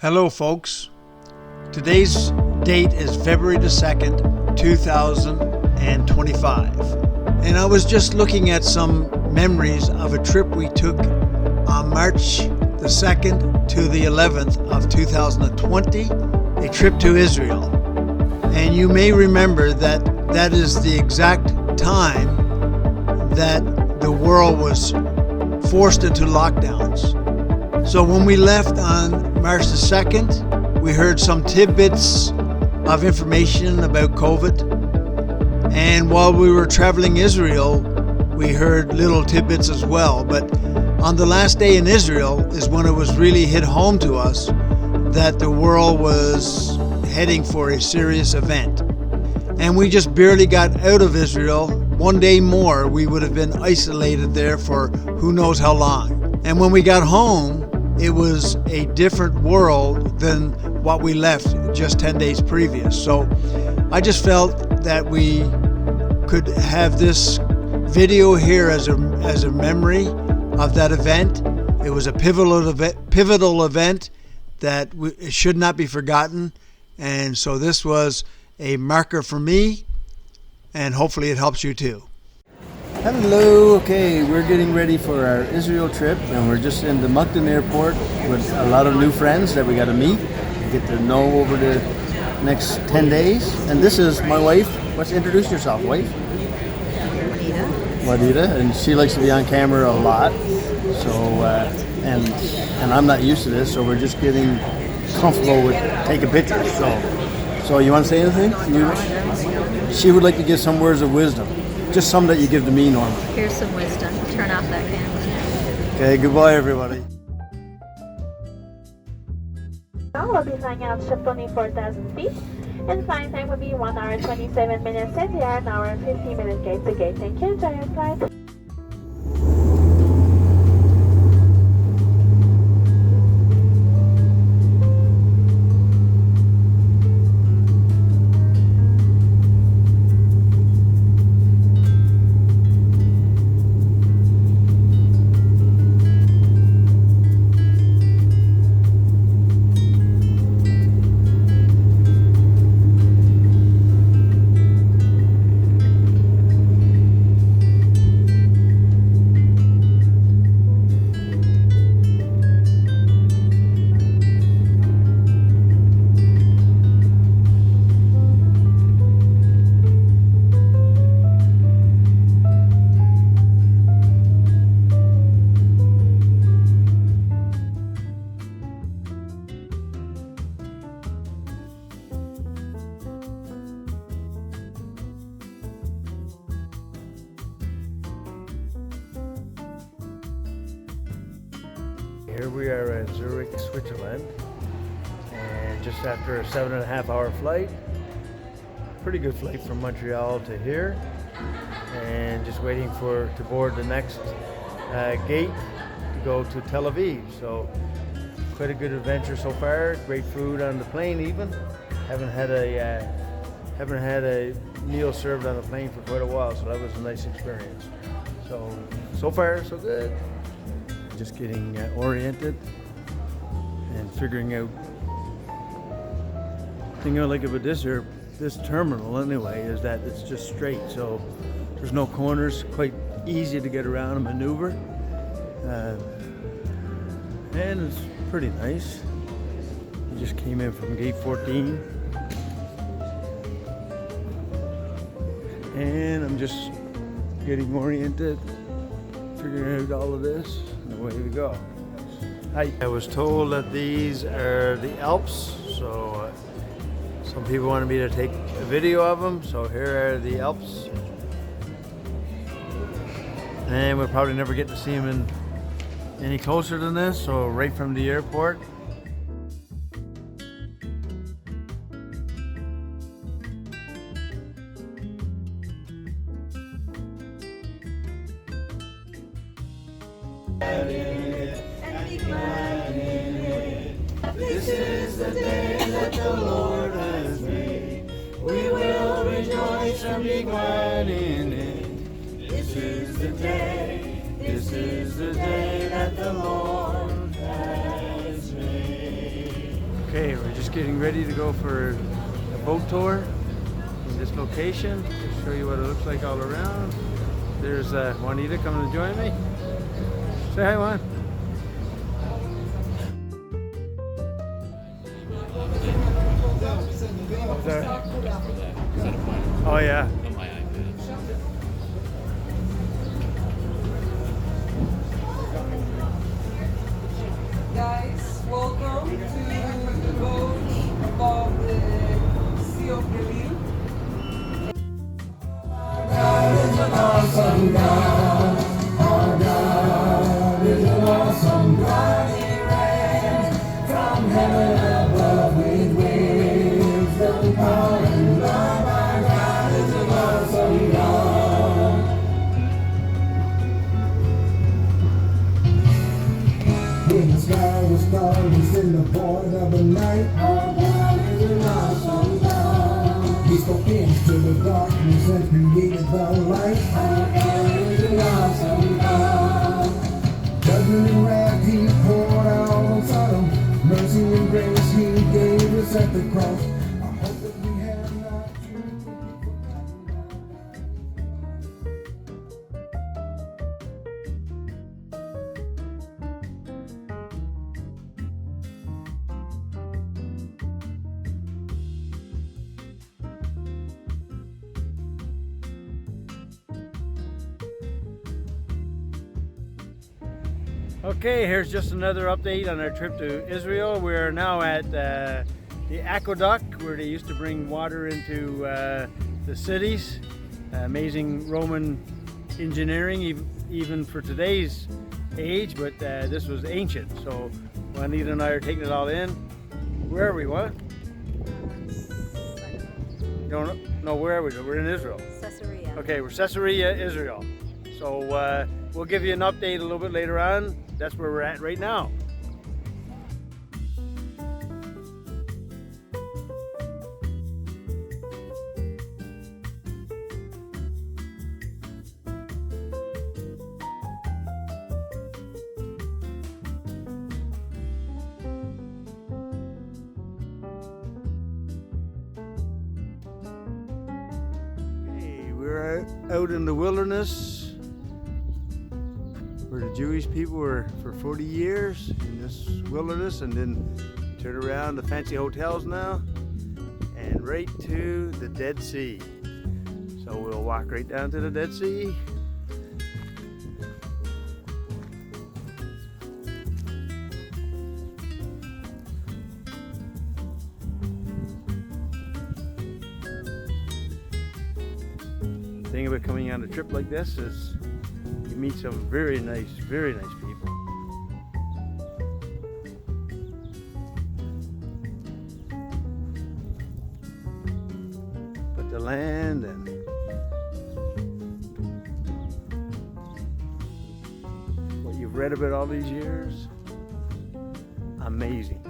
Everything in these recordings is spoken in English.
Hello folks, today's date is February the 2nd, 2025, and I was just looking at some memories of a trip we took on March the 2nd to the 11th of 2020, a trip to Israel. And you may remember that that is the exact time that the world was forced into lockdowns. So when we left on March the 2nd, we heard some tidbits of information about COVID. And while we were traveling Israel, we heard little tidbits as well. But on the last day in Israel is when it was really hit home to us that the world was heading for a serious event. And we just barely got out of Israel. One day more, we would have been isolated there for who knows how long. And when we got home, it was a different world than what we left just 10 days previous. So I just felt that we could have this video here as a memory of that event. It was a pivotal event that should not be forgotten. And so this was a marker for me, and hopefully it helps you too. Hello, okay, we're getting ready for our Israel trip, and we're just in the Mukden airport with a lot of new friends that we got to meet, get to know over the next 10 days. And this is my wife. Let's introduce yourself, wife. Wadida, and she likes to be on camera a lot. So, and I'm not used to this, so we're just getting comfortable with taking pictures. So you want to say anything? She would like to give some words of wisdom. Just some that you give to me, Norma. Here's some wisdom. Turn off that camera. Okay, goodbye, everybody. Now we'll be flying out to 24,000 feet, and flying time will be 1 hour 27 minutes at the an hour and 50 minutes gate to gate. Thank you. Enjoy your flight. Here we are at Zurich, Switzerland, and just after a 7.5-hour flight, pretty good flight from Montreal to here, and just waiting to board the next gate to go to Tel Aviv. So quite a good adventure so far. Great food on the plane even. Haven't had a meal served on the plane for quite a while, so that was a nice experience. So far so good. Just getting oriented and figuring out. The thing I like about this terminal anyway is that it's just straight, so there's no corners. Quite easy to get around and maneuver, and it's pretty nice. We just came in from gate 14, and I'm just getting oriented, figuring out all of this. Away we go. Hi. I was told that these are the Alps, so some people wanted me to take a video of them, so here are the Alps. And we'll probably never get to see them any closer than this, so right from the airport. This is the day that the Lord has made. We will rejoice and be glad in it. This is the day. This is the day that the Lord has made. Okay, we're just getting ready to go for a boat tour in this location. Just show you what it looks like all around. There's Juanita coming to join me. Say hi, Juan. There. Oh yeah. Guys, welcome to the boat above the Sea of Galilee. God is an awesome God. Our God is an awesome God. He reigns from heaven above with wisdom, power, and love. Our God is an awesome God. When the sky was darkest in the void of the night, our God is an awesome God. He spoke into the darkness and created the light. Our God is an awesome God. Judgment and wrath He poured out on Sodom. Mercy and grace He gave us at the cross. I hope that we have not truly Okay, here's just another update on our trip to Israel. We're now at the aqueduct where they used to bring water into the cities. Amazing Roman engineering, even for today's age, but this was ancient. So Juanita and I are taking it all in. Where are we, what? You don't know, where are we? We're in Israel. Caesarea. Okay, we're Caesarea, Israel. So we'll give you an update a little bit later on. That's where we're at right now. Okay, we're out in the wilderness where the Jewish people were for 40 years in this wilderness, and then turn around to fancy hotels now and right to the Dead Sea. So we'll walk right down to the Dead Sea. The thing about coming on a trip like this is you meet some very nice people. But the land and what you've read about all these years, amazing.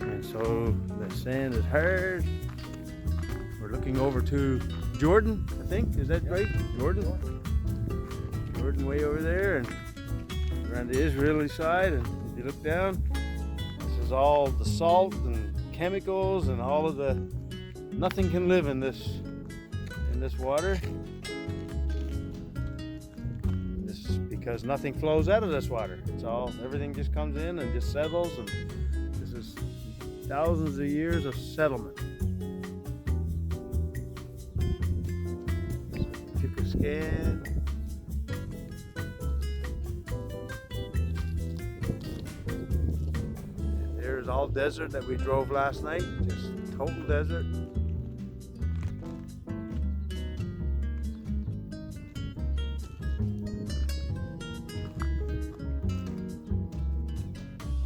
And so the sand is hard. We're looking over to Jordan, I think. Is that right? Jordan? Jordan way over there, and we're on the Israeli side, and if you look down, this is all the salt and chemicals and all of the, nothing can live in this water. This is because nothing flows out of this water. It's all, everything just comes in and just settles, and this is thousands of years of settlement. Took a scan. And there's all desert that we drove last night, just total desert.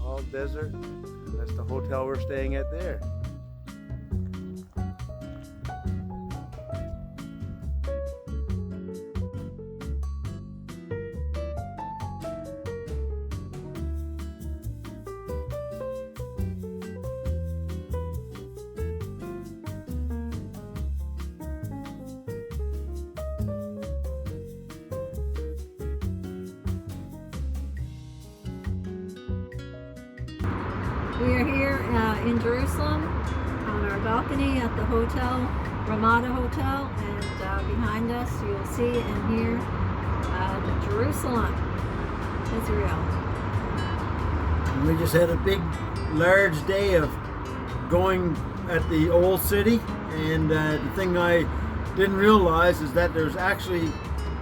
All desert. That's the hotel we're staying at there. We are here in Jerusalem on our balcony at the hotel, Ramada Hotel, and behind us you'll see and hear Jerusalem, Israel. We just had a big, large day of going at the old city, and the thing I didn't realize is that there's actually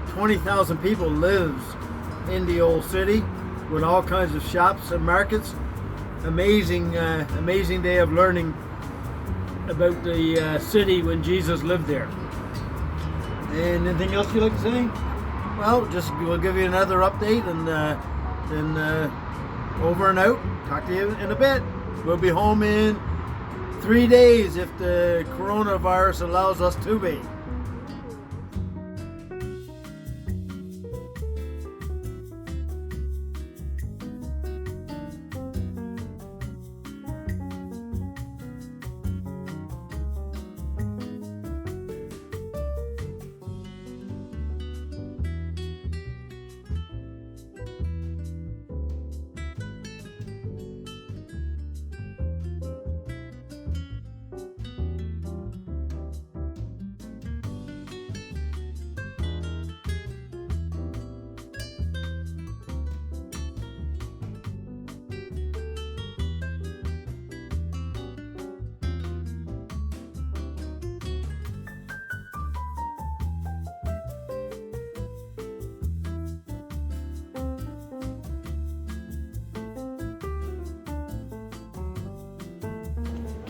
20,000 people lives in the old city with all kinds of shops and markets. Amazing day of learning about the city when Jesus lived there. And anything else you'd like to say? Well, just we'll give you another update, and then over and out. Talk to you in a bit. We'll be home in 3 days if the coronavirus allows us to be.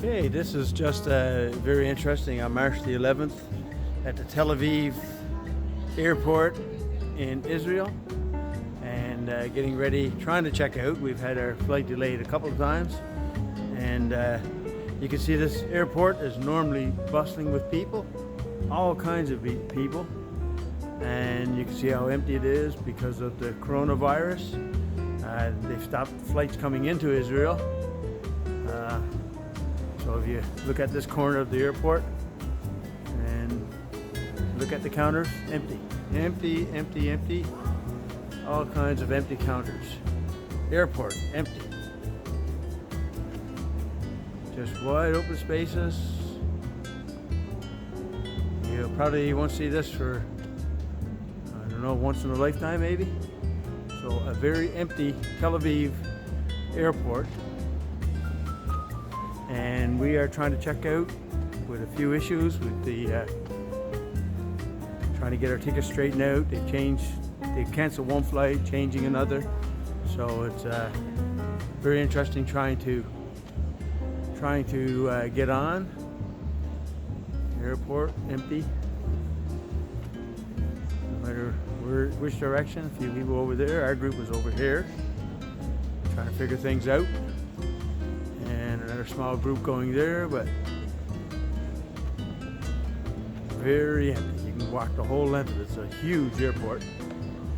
Okay, this is just very interesting. On March the 11th at the Tel Aviv airport in Israel, and getting ready, trying to check out. We've had our flight delayed a couple of times, and you can see this airport is normally bustling with people, all kinds of people, and you can see how empty it is because of the coronavirus. They've stopped flights coming into Israel. So if you look at this corner of the airport and look at the counters, empty, empty, empty, empty. All kinds of empty counters. Airport, empty. Just wide open spaces. You probably won't see this for, I don't know, once in a lifetime maybe. So a very empty Tel Aviv airport. And we are trying to check out with a few issues with the trying to get our tickets straightened out. They've canceled one flight, changing another. So it's very interesting trying to get on. Airport empty. No matter which direction. A few people over there. Our group was over here, trying to figure things out. Another small group going there, but very empty. You can walk the whole length of it. It's a huge airport.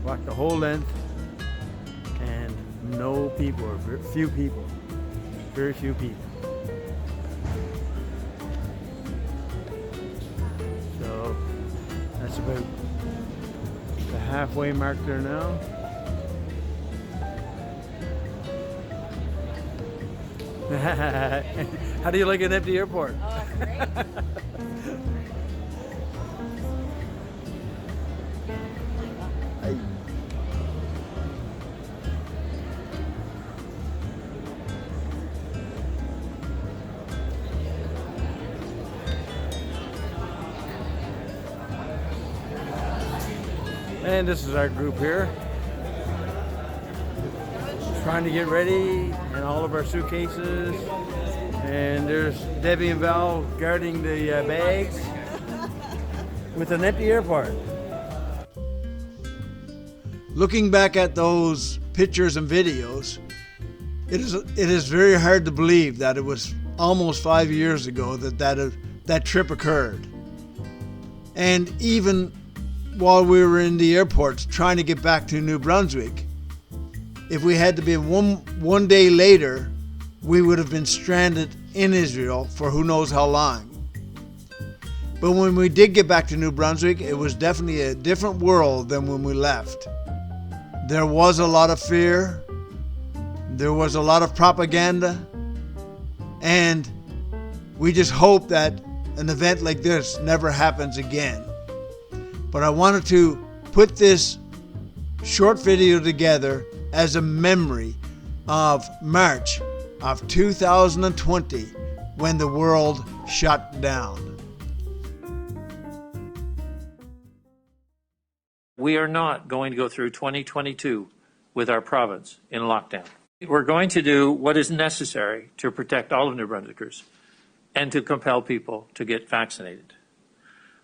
Walk the whole length, and no people, or very few people. Very few people. So that's about the halfway mark there now. How do you like an empty airport? Oh, great. And this is our group here. Trying to get ready, and all of our suitcases, and there's Debbie and Val guarding the bags with an empty airport. Looking back at those pictures and videos, it is very hard to believe that it was almost 5 years ago that trip occurred. And even while we were in the airports trying to get back to New Brunswick, if we had to be one day later, we would have been stranded in Israel for who knows how long. But when we did get back to New Brunswick, it was definitely a different world than when we left. There was a lot of fear. There was a lot of propaganda. And we just hope that an event like this never happens again. But I wanted to put this short video together as a memory of March of 2020 when the world shut down. We are not going to go through 2022 with our province in lockdown. We're going to do what is necessary to protect all of New Brunswickers and to compel people to get vaccinated.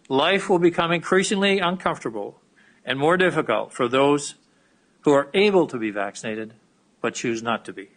Life will become increasingly uncomfortable and more difficult for those who are able to be vaccinated but choose not to be.